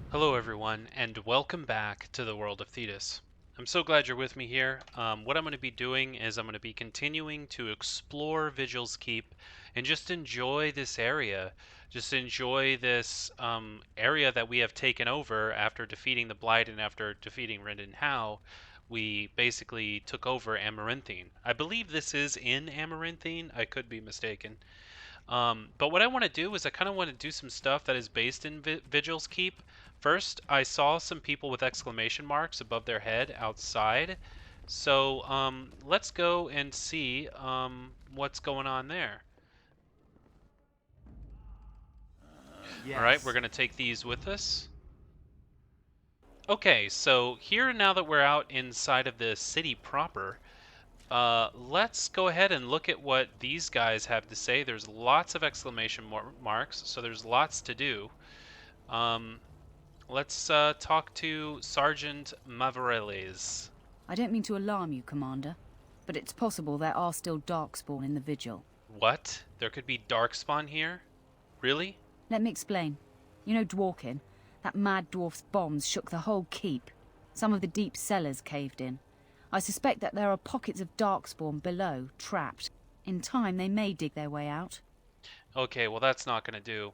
Hello everyone, and welcome back to the world of Thetis. I'm so glad you're with me here. What I'm going to be doing is I'm going to be continuing to explore Vigil's Keep and just enjoy this area. Just enjoy this area that we have taken over after defeating the Blight and after defeating Rendon Howe. We basically took over Amaranthine. I believe this is in Amaranthine. I could be mistaken. But what I want to do is I kind of want to do some stuff that is based in Vigil's Keep. First, I saw some people with exclamation marks above their head outside. So let's go and see what's going on there. Yes. All right, we're going to take these with us. Okay, so here now that we're out inside of the city proper, let's go ahead and look at what these guys have to say. There's lots of exclamation marks, so there's lots to do. Let's talk to Sergeant Mavareles. I don't mean to alarm you, Commander, but it's possible there are still Darkspawn in the Vigil. What? There could be Darkspawn here? Really? Let me explain. You know Dworkin? That mad dwarf's bombs shook the whole keep. Some of the deep cellars caved in. I suspect that there are pockets of Darkspawn below, trapped. In time, they may dig their way out. Okay, well that's not gonna do.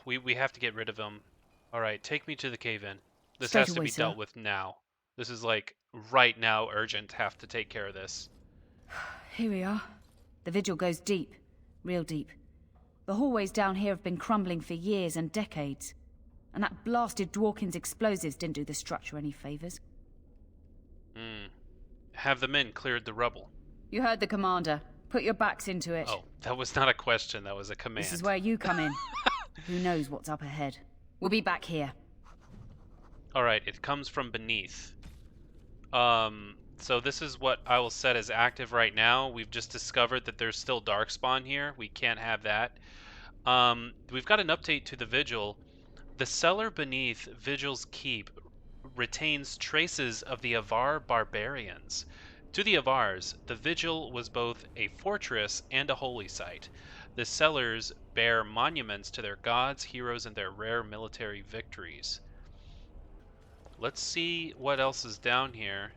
We have to get rid of him. Alright, take me to the cave-in. This Straight has to away, be sir. dealt with now. This is like, right now, urgent. Have to take care of this. Here we are. The Vigil goes deep. Real deep. The hallways down here have been crumbling for years and decades. And that blasted Dworkin's explosives didn't do the structure any favors. Have the men cleared the rubble? You heard the Commander. Put your backs into it. Oh, that was not a question, that was a command. This is where you come in. Who knows what's up ahead? We'll be back here. Alright, it comes from beneath. So this is what I will set as active right now. We've just discovered that there's still Darkspawn here. We can't have that. We've got an update to the Vigil. The cellar beneath Vigil's Keep retains traces of the Avar barbarians. To the Avars, the Vigil was both a fortress and a holy site. The cellars bear monuments to their gods, heroes, and their rare military victories. Let's see what else is down here.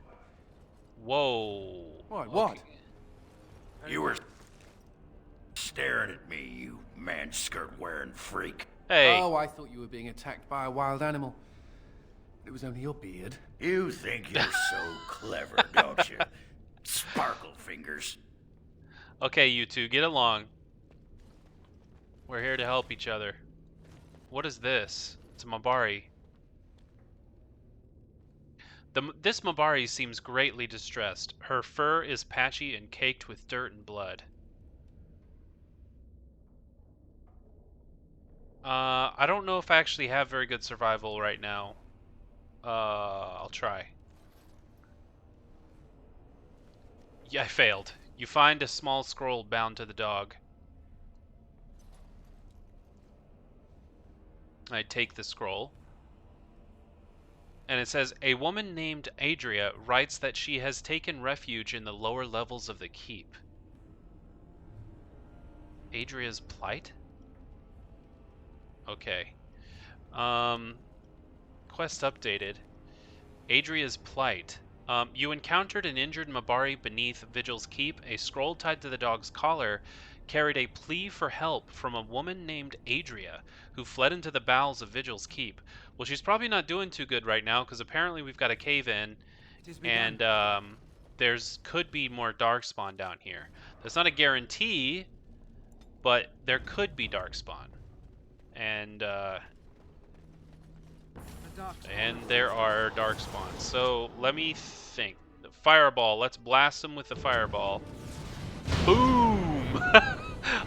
Whoa. What? What? Okay. You were staring at me, you man-skirt-wearing freak. Hey. Oh, I thought you were being attacked by a wild animal. It was only your beard. You think you're so clever, don't you? Sparkle fingers. Okay, you two, get along. We're here to help each other. What is this? It's a Mabari. This Mabari seems greatly distressed. Her fur is patchy and caked with dirt and blood. I don't know if I actually have very good survival right now. I'll try. Yeah, I failed. You find a small scroll bound to the dog. I take the scroll. And it says, a woman named Adria writes that she has taken refuge in the lower levels of the keep. Adria's plight? Okay. Quest updated. Adria's plight. You encountered an injured Mabari beneath Vigil's Keep. A scroll tied to the dog's collar carried a plea for help from a woman named Adria, who fled into the bowels of Vigil's Keep. Well, she's probably not doing too good right now, because apparently we've got a cave-in, and there's could be more Darkspawn down here. That's not a guarantee, but there could be Darkspawn. And there are Darkspawn. So let me think. Fireball. Let's blast them with the fireball. Boom!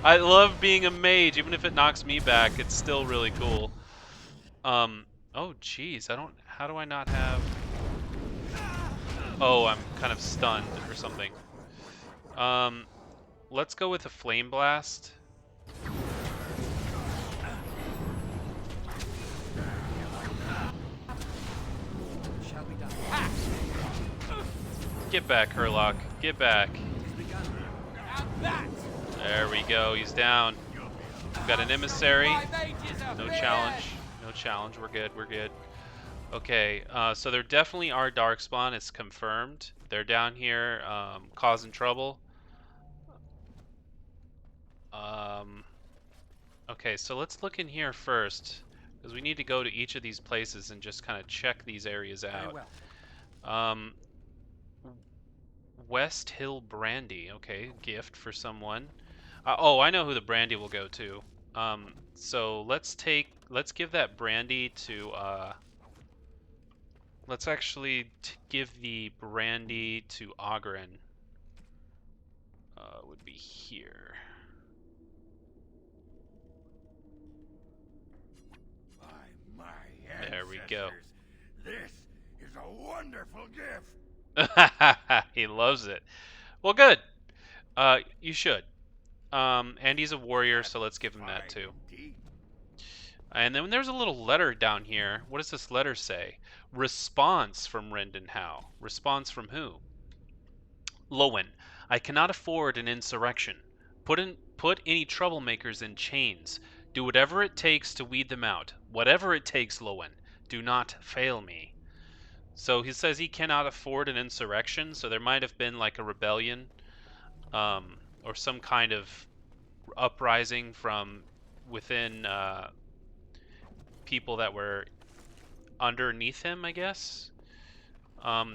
I love being a mage. Even if it knocks me back, it's still really cool. Oh jeez, how do I not have... Oh, I'm kind of stunned or something. Let's go with a flame blast. Get back, Herlock. Get back. There we go. He's down. We've got an emissary. No challenge. No challenge. We're good. We're good. Okay, so there definitely are Darkspawn. It's confirmed. They're down here causing trouble. Okay, so let's look in here first, because we need to go to each of these places and just kind of check these areas out. West Hill Brandy. Okay, gift for someone. Oh, I know who the brandy will go to. So let's give that brandy to let's actually give the brandy to Ogren. Would be here. By my There we go. This is a wonderful gift. He loves it. Well, good. You should. And he's a warrior, so let's give him that too. And then there's a little letter down here. What does this letter say? Response from Rendon Howe. Response from who? Lowen, I cannot afford an insurrection. Put any troublemakers in chains. Do whatever it takes to weed them out. Whatever it takes, Lowen. Do not fail me. So he says he cannot afford an insurrection, so there might have been like a rebellion or some kind of uprising from within people that were underneath him, I guess.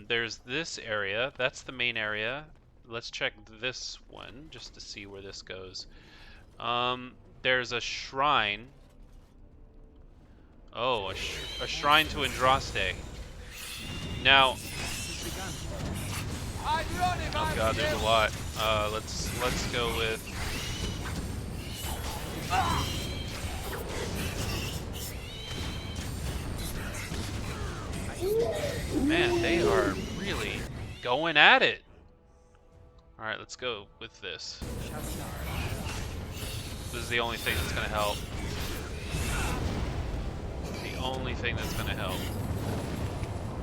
There's this area. That's the main area. Let's check this one just to see where this goes. There's a shrine. Oh, a shrine to Andraste. Now, oh god, there's a lot. Let's go with. Man, they are really going at it. All right, let's go with this. This is the only thing that's gonna help. The only thing that's gonna help.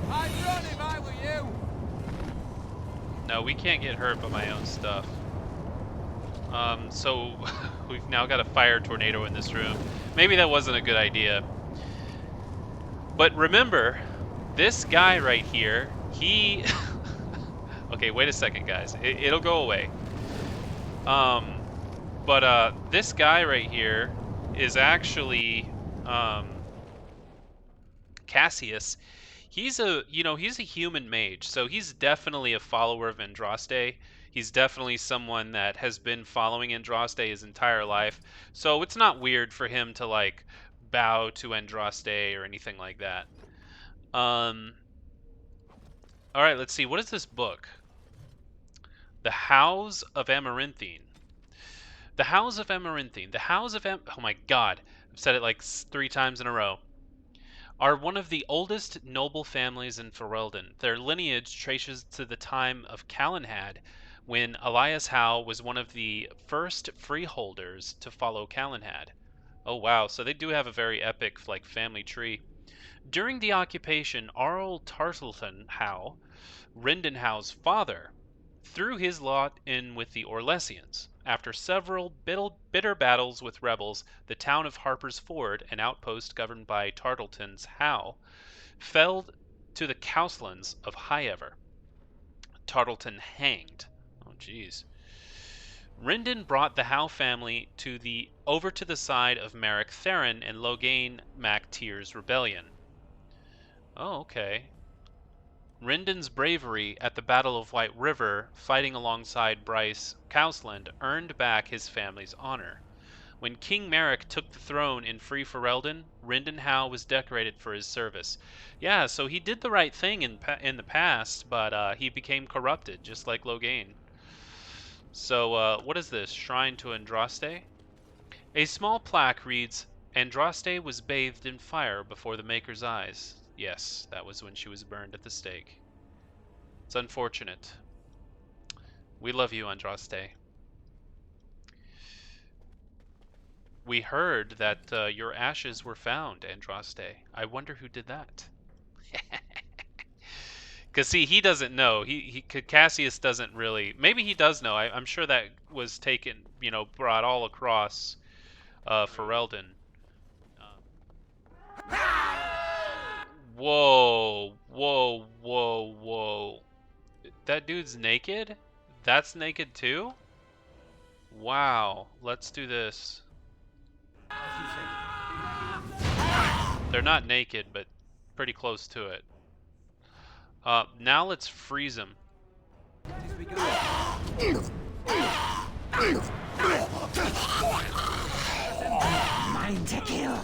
I'd run if I were you. No, we can't get hurt by my own stuff. So we've now got a fire tornado in this room. Maybe that wasn't a good idea. But remember, this guy right here, he... Okay, wait a second, guys. It'll go away. This guy right here is actually Cassius. He's a human mage, so he's definitely a follower of Andraste. He's definitely someone that has been following Andraste his entire life. So it's not weird for him to like bow to Andraste or anything like that. All right, let's see. What is this book? The House of Amaranthine. The House of Amaranthine. The House of oh my god. I've said it like 3 times in a row. Are one of the oldest noble families in Ferelden. Their lineage traces to the time of Calenhad, when Elias Howe was one of the first freeholders to follow Calenhad. Oh wow, so they do have a very epic like family tree. During the occupation, Arl Tartleton Howe, Rendon Howe's father, threw his lot in with the Orlesians. After several bitter battles with rebels, the town of Harper's Ford, an outpost governed by Tartleton's Howe, fell to the Couslands of Highever. Tartleton hanged. Oh, jeez. Rendon brought the Howe family over to the side of Merrick Theron and Logain Mac Tyr's rebellion. Oh, okay. Rendon's bravery at the Battle of White River, fighting alongside Bryce Cousland, earned back his family's honor. When King Merrick took the throne in Free Ferelden, Rendon Howe was decorated for his service. Yeah, so he did the right thing in the past, but he became corrupted, just like Logain. So, what is this? Shrine to Andraste? A small plaque reads, Andraste was bathed in fire before the Maker's eyes. Yes, that was when she was burned at the stake. It's unfortunate. We love you, Andraste. We heard that your ashes were found, Andraste. I wonder who did that. Because, see, he doesn't know. Cassius doesn't really... Maybe he does know. I'm sure that was taken, brought all across Ferelden. Whoa, whoa, whoa, whoa. That dude's naked? That's naked too? Wow, let's do this. They're not naked, but pretty close to it. Now let's freeze them. Mine to kill.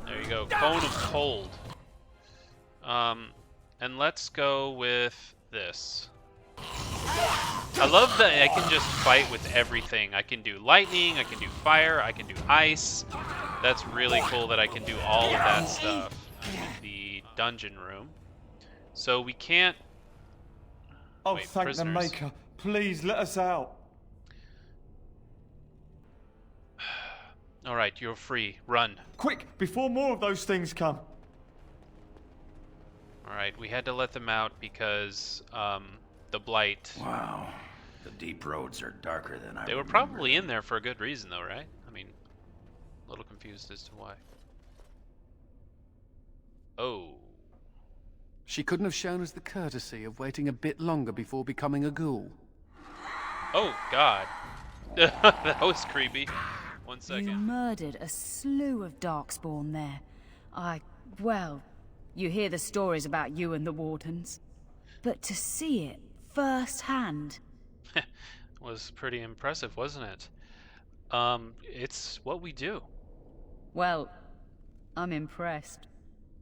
There you go, Cone of Cold. And let's go with this. I love that I can just fight with everything. I can do lightning, I can do fire, I can do ice. That's really cool that I can do all of that stuff in the dungeon room. So we can't... Oh, Wait, thank prisoners. the Maker. Please let us out. Alright, you're free. Run. Quick, before more of those things come. Alright, we had to let them out because, the Blight... Wow. The deep roads are darker than I They were remember probably them. in there for a good reason, though, right? I mean, a little confused as to why. Oh. She couldn't have shown us the courtesy of waiting a bit longer before becoming a ghoul. Oh, God. That was creepy. 1 You second. murdered a slew of Darkspawn there. Well, you hear the stories about you and the Wardens. But to see it firsthand... Was pretty impressive, wasn't it? It's what we do. Well, I'm impressed.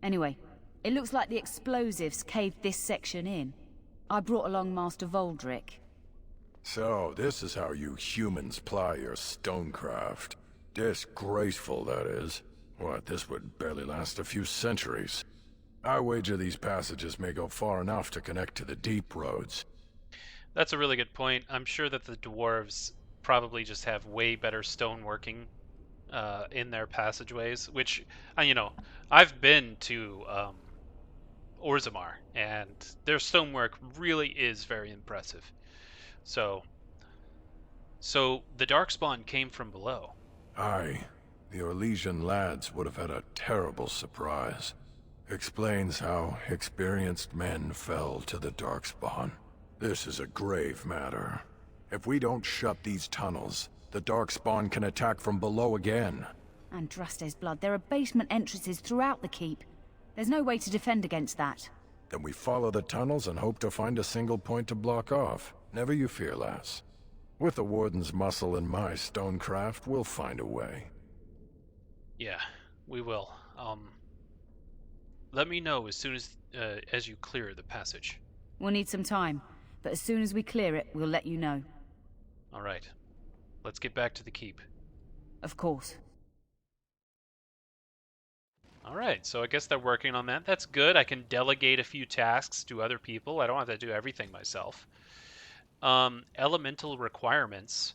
Anyway, it looks like the explosives caved this section in. I brought along Master Voldrick. So, this is how you humans ply your stonecraft. Disgraceful, that is. What, this would barely last a few centuries. I wager these passages may go far enough to connect to the deep roads. That's a really good point. I'm sure that the dwarves probably just have way better stoneworking in their passageways, which, you know, I've been to Orzammar, and their stonework really is very impressive. So the Darkspawn came from below. Aye, the Orlesian lads would have had a terrible surprise. Explains how experienced men fell to the Darkspawn. This is a grave matter. If we don't shut these tunnels, the Darkspawn can attack from below again. And Draste's blood, there are basement entrances throughout the keep. There's no way to defend against that. Then we follow the tunnels and hope to find a single point to block off. Never you fear, lass. With the Warden's muscle and my stonecraft, we'll find a way. Yeah, we will. Let me know as soon as you clear the passage. We'll need some time, but as soon as we clear it, we'll let you know. All right. Let's get back to the keep. Of course. All right, so I guess they're working on that. That's good. I can delegate a few tasks to other people. I don't have to do everything myself. Elemental requirements.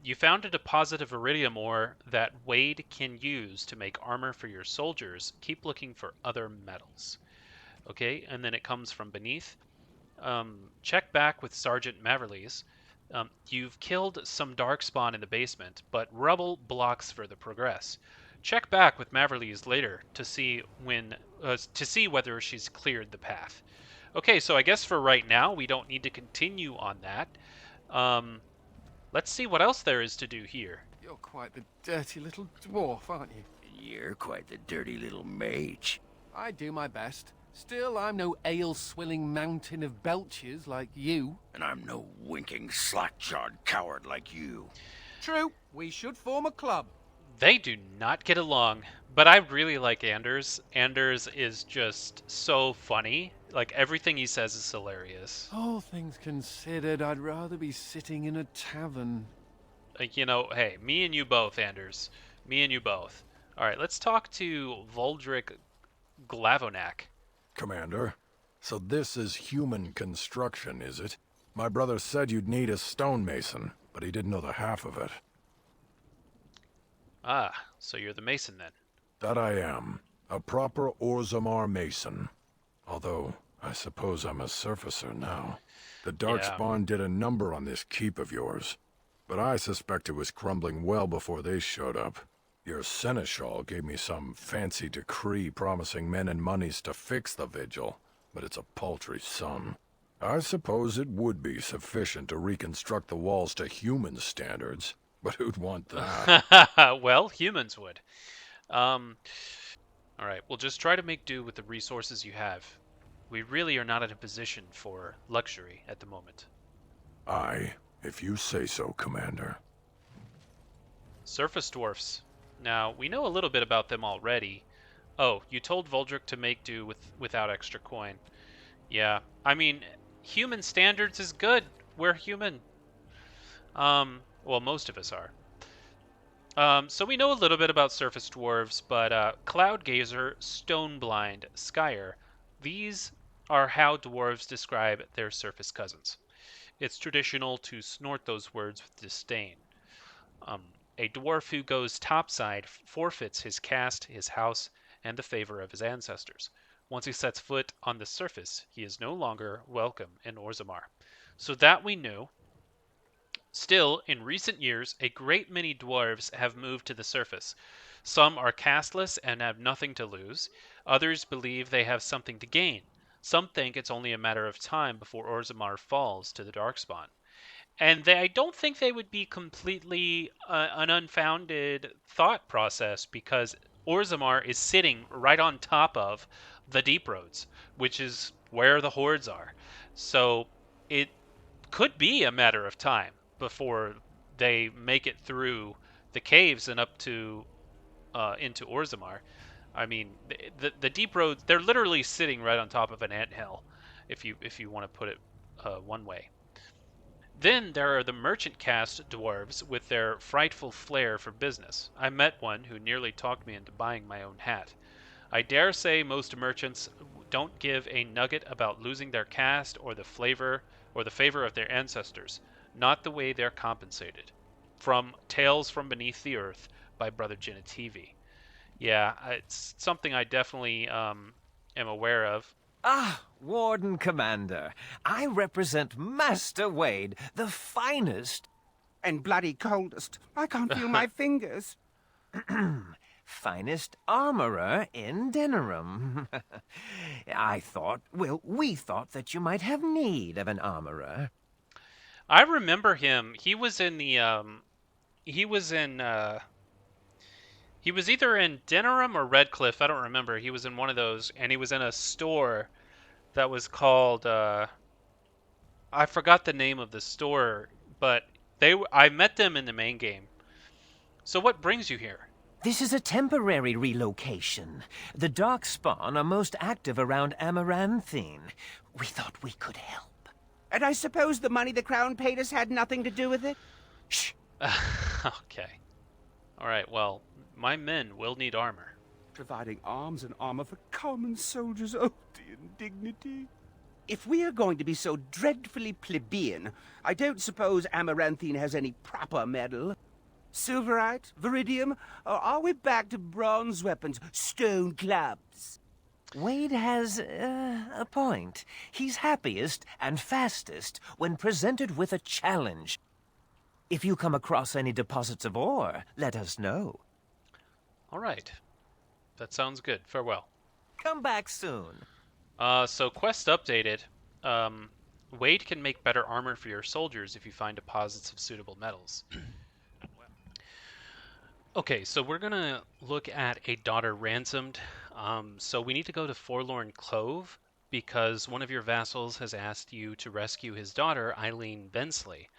You found a deposit of iridium ore that Wade can use to make armor for your soldiers. Keep looking for other metals. Okay, and then it comes from beneath. Check back with Sergeant Maverleys. You've killed some Darkspawn in the basement, but rubble blocks further progress. Check back with Maverleys later to see whether she's cleared the path. Okay, so I guess for right now we don't need to continue on that. Let's see what else there is to do here. You're quite the dirty little dwarf, aren't you? You're quite the dirty little mage. I do my best. Still, I'm no ale-swilling mountain of belches like you. And I'm no winking, slack-jawed coward like you. True, we should form a club. They do not get along, but I really like Anders. Anders is just so funny. Like, everything he says is hilarious. All things considered, I'd rather be sitting in a tavern. Like, you know, hey, me and you both, Anders. Me and you both. All right, let's talk to Voldrick Glavonak. Commander, so this is human construction, is it? My brother said you'd need a stonemason, but he didn't know the half of it. Ah, so you're the mason then. That I am. A proper Orzammar mason. Although, I suppose I'm a surfacer now. The Darkspawn did a number on this keep of yours. but I suspect it was crumbling well before they showed up. Your seneschal gave me some fancy decree promising men and monies to fix the Vigil, but it's a paltry sum. I suppose it would be sufficient to reconstruct the walls to human standards, but who'd want that? Well, humans would. All right, we'll just try to make do with the resources you have. We really are not in a position for luxury at the moment. Aye, if you say so, Commander. Surface dwarfs. Now, we know a little bit about them already. Oh, you told Voldrick to make do without extra coin. Yeah, I mean, human standards is good. We're human. Well, most of us are. So we know a little bit about surface dwarves, but Cloud Gazer, Stoneblind, Skyer, these are how dwarves describe their surface cousins. It's traditional to snort those words with disdain. A dwarf who goes topside forfeits his caste, his house, and the favor of his ancestors. Once he sets foot on the surface, he is no longer welcome in Orzammar. So that we knew. Still, in recent years, a great many dwarves have moved to the surface. Some are casteless and have nothing to lose. Others believe they have something to gain. Some think it's only a matter of time before Orzammar falls to the Darkspawn. And I don't think they would be completely an unfounded thought process, because Orzammar is sitting right on top of the Deep Roads, which is where the hordes are. So it could be a matter of time before they make it through the caves and up to into Orzammar. I mean, the Deep Roads, they're literally sitting right on top of an anthill, if you want to put it one way. Then there are the merchant caste dwarves with their frightful flair for business. I met one who nearly talked me into buying my own hat. I dare say most merchants don't give a nugget about losing their caste or the favor of their ancestors, not the way they're compensated. From Tales from Beneath the Earth by Brother Genetivi. Yeah, it's something I definitely am aware of. Ah, Warden Commander, I represent Master Wade, the finest... And bloody coldest. I can't feel my fingers. finest armorer in Denerim. We thought that you might have need of an armorer. I remember him. He was in he was either in Denerim or Redcliffe. I don't remember. He was in one of those, and he was in a store that was called, I forgot the name of the store, but I met them in the main game. So what brings you here? This is a temporary relocation. The Darkspawn are most active around Amaranthine. We thought we could help. And I suppose the money the Crown paid us had nothing to do with it? Shh. Okay. All right, well, my men will need armor. Providing arms and armor for common soldiers. Oh, the indignity. If we are going to be so dreadfully plebeian, I don't suppose Amaranthine has any proper metal. Silverite? Viridium? Or are we back to bronze weapons, stone clubs? Wade has a point. He's happiest and fastest when presented with a challenge. If you come across any deposits of ore, let us know. All right. That sounds good. Farewell. Come back soon. So quest updated. Wade can make better armor for your soldiers if you find deposits of suitable metals. Okay, so we're going to look at a Daughter Ransomed. So we need to go to Forlorn Cove because one of your vassals has asked you to rescue his daughter, Eileen Bensley.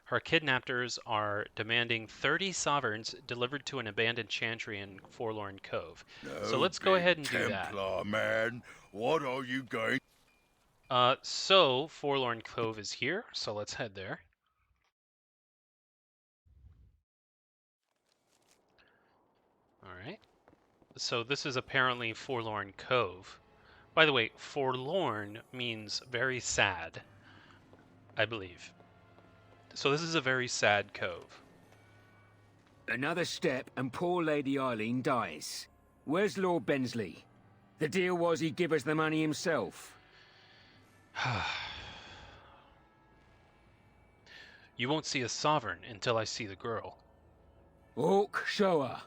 Her kidnappers are demanding 30 sovereigns delivered to an abandoned chantry in Forlorn Cove. So let's go ahead and do that. Templar man, what are you going? So Forlorn Cove is here, so let's head there. Alright. So this is apparently Forlorn Cove. By the way, forlorn means very sad, I believe. So this is a very sad cove. Another step and poor Lady Eileen dies. Where's Lord Bensley? The deal was he'd give us the money himself. You won't see a sovereign until I see the girl. Orc, show her.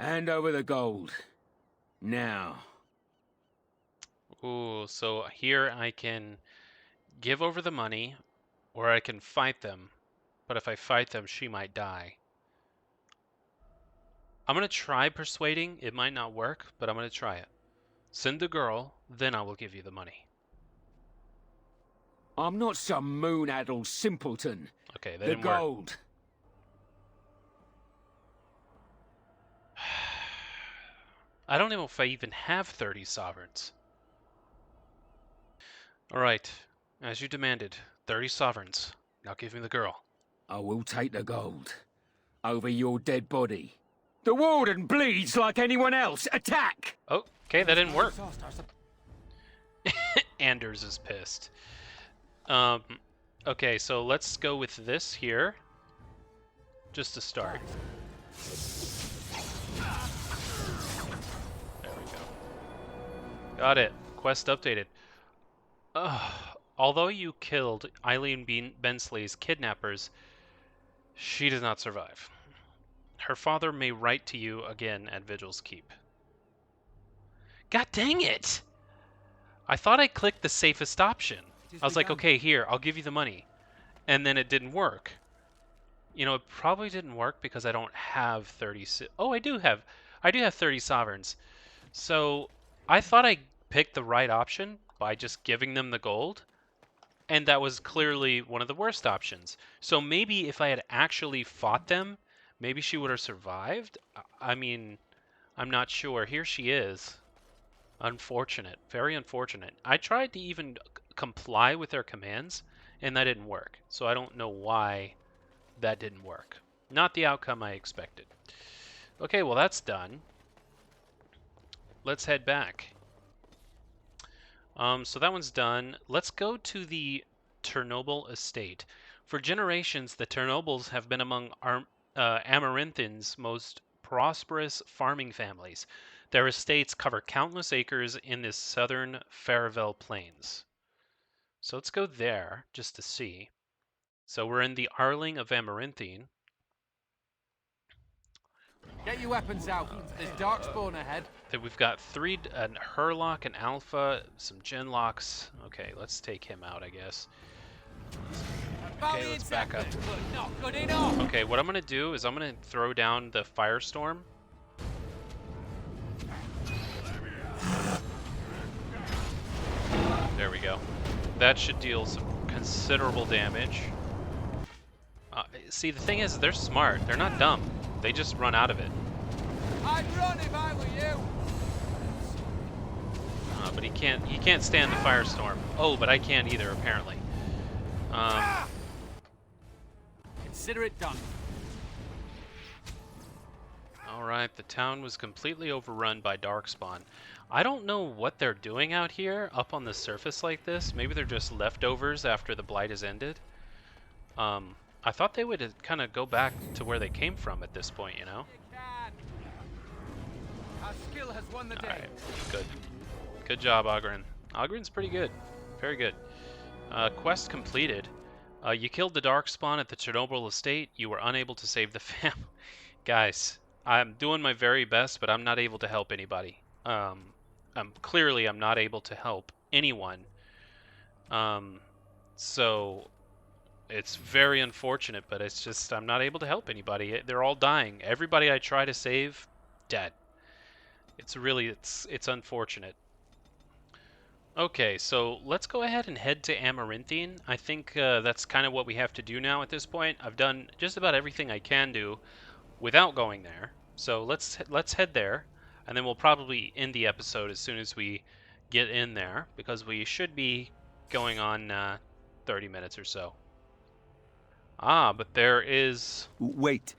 Hand over the gold. Now. Ooh, so here I can give over the money, or I can fight them. But if I fight them, she might die. I'm going to try persuading. It might not work, but I'm going to try it. Send the girl, then I will give you the money. I'm not some moon-addled simpleton. Okay, that The didn't work. gold. I don't know if I even have 30 sovereigns. Alright, as you demanded, 30 sovereigns. Now give me the girl. I will take the gold. Over your dead body. The warden bleeds like anyone else. Attack! Oh, okay, that didn't work. Anders is pissed. Okay, so let's go with this here. Just to start. There we go. Got it. Quest updated. Although you killed Eileen Bensley's kidnappers, she does not survive. Her father may write to you again at Vigil's Keep. God dang it! I thought I clicked the safest option. I was like, okay, here, I'll give you the money. And then it didn't work. You know, it probably didn't work because I don't have 30... Oh, I do have 30 sovereigns. So, I thought I picked the right option by just giving them the gold. And that was clearly one of the worst options. So maybe if I had actually fought them, maybe she would have survived. I mean, I'm not sure. Here she is. Unfortunate. Very unfortunate. I tried to even comply with their commands, and that didn't work. So I don't know why that didn't work. Not the outcome I expected. Okay, well that's Let's head back. So that one's done. Let's go to the Turnoble Estate. For generations, the Turnobles have been among Amaranthine's most prosperous farming families. Their estates cover countless acres in the southern Faravel Plains. So let's go there just to see. So we're in the Arling of Amaranthine. Get your weapons out. There's Darkspawn ahead. Then we've got a Hurlock, an Alpha, some Genlocks. Okay, let's take him out, I guess. Okay, let's back up. Not good enough. Okay, what I'm going to do is I'm going to throw down the Firestorm. There we go. That should deal some considerable damage. See, the thing is, they're smart. They're not dumb. They just run out of it. I'd run if I were you. But he can't stand the Firestorm. Oh, but I can't either, apparently. Consider it done. Alright, the town was completely overrun by Darkspawn. I don't know what they're doing out here, up on the surface like this. Maybe they're just leftovers after the Blight has ended. I thought they would kind of go back to where they came from at this point, you know? Our skill has won the day. Alright, good. Good job, Ogren. Ogren's pretty good. Very good. Quest completed. You killed the Darkspawn at the Chernobyl estate. You were unable to save the family. Guys, I'm doing my very best, but I'm not able to help anybody. Clearly, I'm not able to help anyone. So, it's very unfortunate, but it's just, I'm not able to help anybody. They're all dying. Everybody I try to save, dead. It's really, it's unfortunate. Okay, so let's go ahead and head to Amaranthine. I think that's kind of what we have to do now at this point. I've done just about everything I can do without going there. So let's head there, and then we'll probably end the episode as soon as we get in there, because we should be going on 30 minutes or so. Ah, but there is... Wait.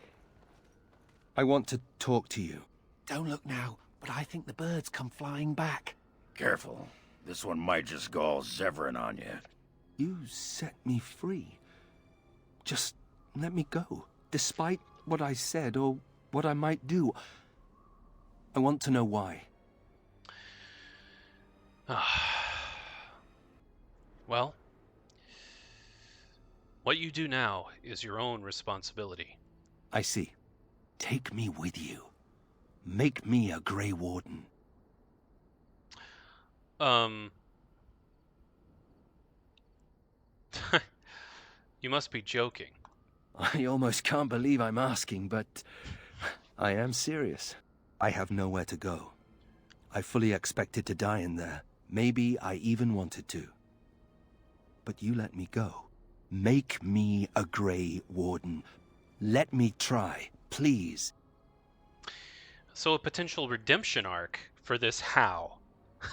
I want to talk to you. Don't look now, but I think the birds come flying back. Careful. This one might just go all Zevran on you. You set me free. Just let me go. Despite what I said or what I might do. I want to know why. Well, what you do now is your own responsibility. I see. Take me with you. Make me a Grey Warden. You must be joking. I almost can't believe I'm asking, but I am serious. I have nowhere to go. I fully expected to die in there. Maybe I even wanted to. But you let me go. Make me a Grey Warden. Let me try, please. So a potential redemption arc for this How.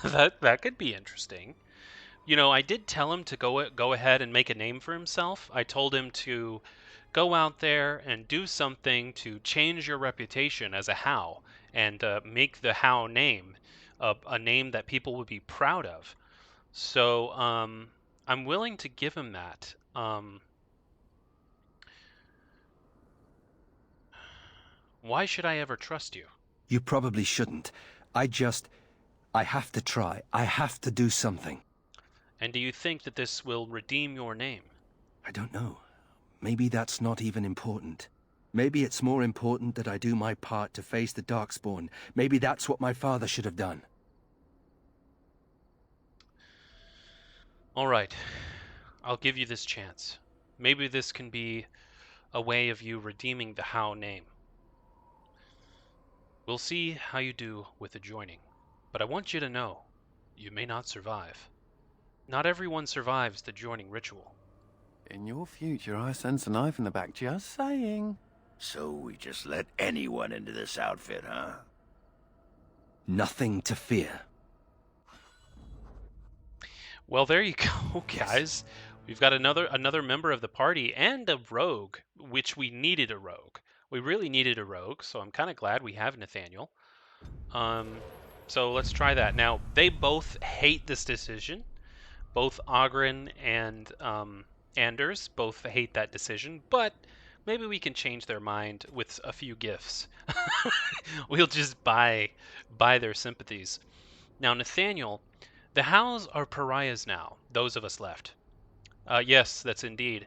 that could be interesting. You know, I did tell him to go ahead and make a name for himself. I told him to go out there and do something to change your reputation as a How and make the How name a name that people would be proud of. So I'm willing to give him that. Why should I ever trust you? You probably shouldn't. I have to try. I have to do something. And do you think that this will redeem your name? I don't know. Maybe that's not even important. Maybe it's more important that I do my part to face the Darkspawn. Maybe that's what my father should have done. All right. I'll give you this chance. Maybe this can be a way of you redeeming the How name. We'll see how you do with the joining. But I want you to know, you may not survive. Not everyone survives the joining ritual. In your future, I sense a knife in the back, just saying. So we just let anyone into this outfit, huh? Nothing to fear. Well, there you go, guys. We've got another member of the party and a rogue, which we needed a rogue. We really needed a rogue, so I'm kind of glad we have Nathaniel. So let's try that. Now, they both hate this decision. Both Ogren and Anders both hate that decision, but maybe we can change their mind with a few gifts. We'll just buy their sympathies. Now, Nathaniel, the Hows are pariahs now, those of us left. Yes, that's indeed.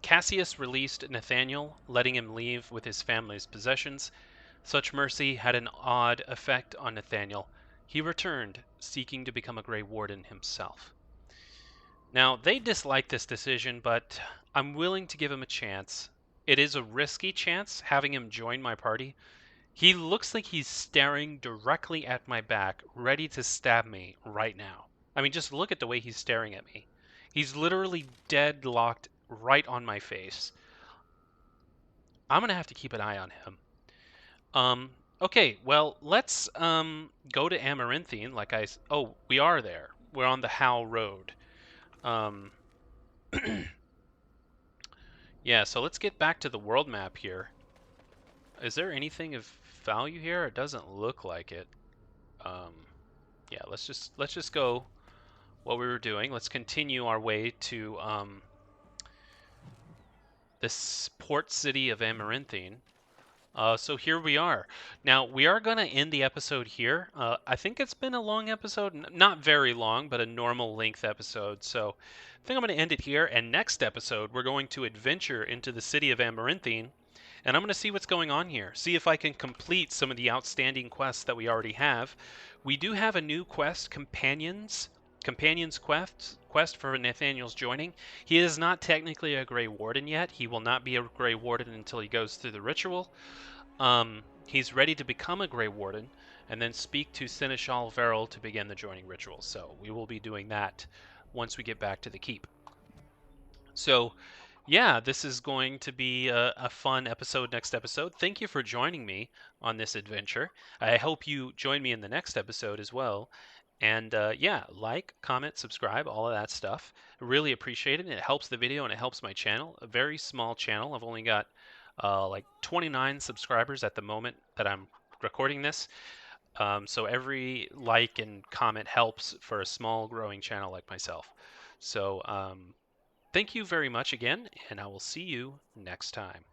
Cassius released Nathaniel, letting him leave with his family's possessions. Such mercy had an odd effect on Nathaniel. He returned, seeking to become a Grey Warden himself. Now, they dislike this decision, but I'm willing to give him a chance. It is a risky chance, having him join my party. He looks like he's staring directly at my back, ready to stab me right now. I mean, just look at the way he's staring at me. He's literally deadlocked right on my face. I'm going to have to keep an eye on him. Okay, well, let's go to Amaranthine. Oh, we are there. We're on the How Road. Yeah, so let's get back to the world map here. Is there anything of value here? It doesn't look like it. Yeah, let's just go what we were doing. Let's continue our way to this port city of Amaranthine. So here we are. Now, we are going to end the episode here. I think it's been a long episode. Not very long, but a normal length episode. So I think I'm going to end it here. And next episode, we're going to adventure into the city of Amaranthine. And I'm going to see what's going on here. See if I can complete some of the outstanding quests that we already have. We do have a new quest, Companions quest for Nathaniel's joining. He is not technically a Grey Warden yet. He will not be a Grey Warden until he goes through the ritual. He's ready to become a Grey Warden and then speak to Seneschal Verrill to begin the joining ritual. So we will be doing that once we get back to the keep. So yeah, this is going to be a fun episode next episode. Thank you for joining me on this adventure. I hope you join me in the next episode as well. And yeah, like, comment, subscribe, all of that stuff. I really appreciate it. It helps the video and it helps my channel. A very small channel. I've only got like 29 subscribers at the moment that I'm recording this. So every like and comment helps for a small growing channel like myself. So thank you very much again, and I will see you next time.